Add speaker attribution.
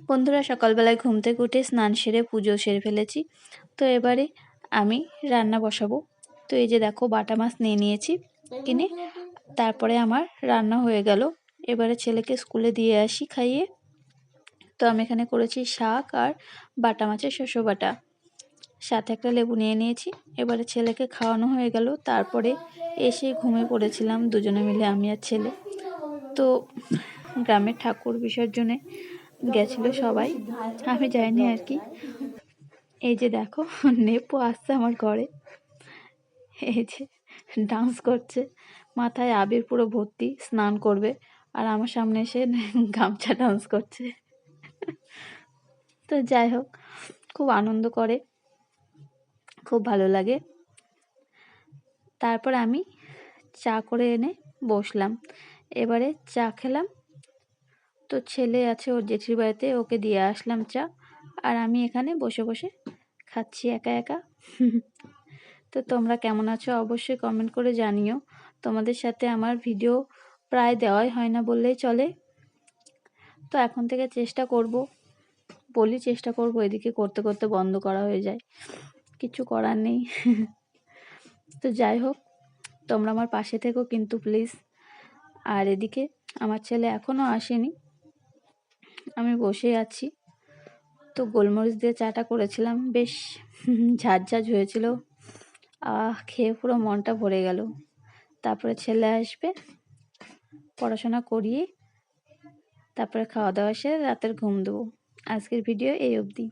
Speaker 1: বন্ধুরা, সকালবেলায় ঘুম থেকে উঠে স্নান সেরে পুজো সেরে ফেলেছি। তো এবারে আমি রান্না বসাবো। তো এই যে দেখো, বাটা মাছ নিয়ে নিয়েছি কিনে। তারপরে আমার রান্না হয়ে গেল। এবারে ছেলেকে স্কুলে দিয়ে আসি খাইয়ে। তো আমি এখানে করেছি শাক আর বাটা মাছের শস্য বাটা, সাথে একটা লেবু নিয়ে নিয়েছি। এবারে ছেলেকে খাওয়ানো হয়ে গেল। তারপরে এসে ঘুমিয়ে পড়েছিলাম দুজনে মিলে, আমি আর ছেলে। তো গ্রামের ঠাকুর বিসর্জনে গেছিল সবাই, আমি যাইনি আর কি। এই যে দেখো, নেপু আসছে আমার ঘরে। এই যে ডান্স করছে, মাথায় আবির পুরো ভর্তি, স্নান করবে আর আমার সামনে এসে গামছা ডান্স করছে। তো যাই হোক, খুব আনন্দ করে, খুব ভালো লাগে। তারপর আমি চা করে এনে বসলাম। এবারে চা খেলাম। তো ছেলে আছে ওর জেঠির বাড়িতে, ওকে দিয়ে আসলাম চা। আর আমি এখানে বসে বসে খাচ্ছি একা একা। তো তোমরা কেমন আছো অবশ্যই কমেন্ট করে জানিও। তোমাদের সাথে আমার ভিডিও প্রায় দেওয়াই হয় না বললেই চলে। তো এখন থেকে চেষ্টা করব, চেষ্টা করব, এদিকে করতে করতে বন্ধ করা হয়ে যায়, কিছু করার নেই। তো যাই হোক, তোমরা আমার পাশে থেকো কিন্তু প্লিজ। আর এদিকে আমার ছেলে এখনও আসেনি, আমি বসে আছি। তো গোলমরিচ দিয়ে চাটা করেছিলাম, বেশ ঝাঁঝ হয়েছিল। খেয়ে পুরো মনটা ভরে গেল। তারপরে ছেলে আসবে, পড়াশোনা করিয়ে তারপরে খাওয়া দাওয়া সেরে রাতের ঘুম দেবো। আজকের ভিডিও এই অবধি।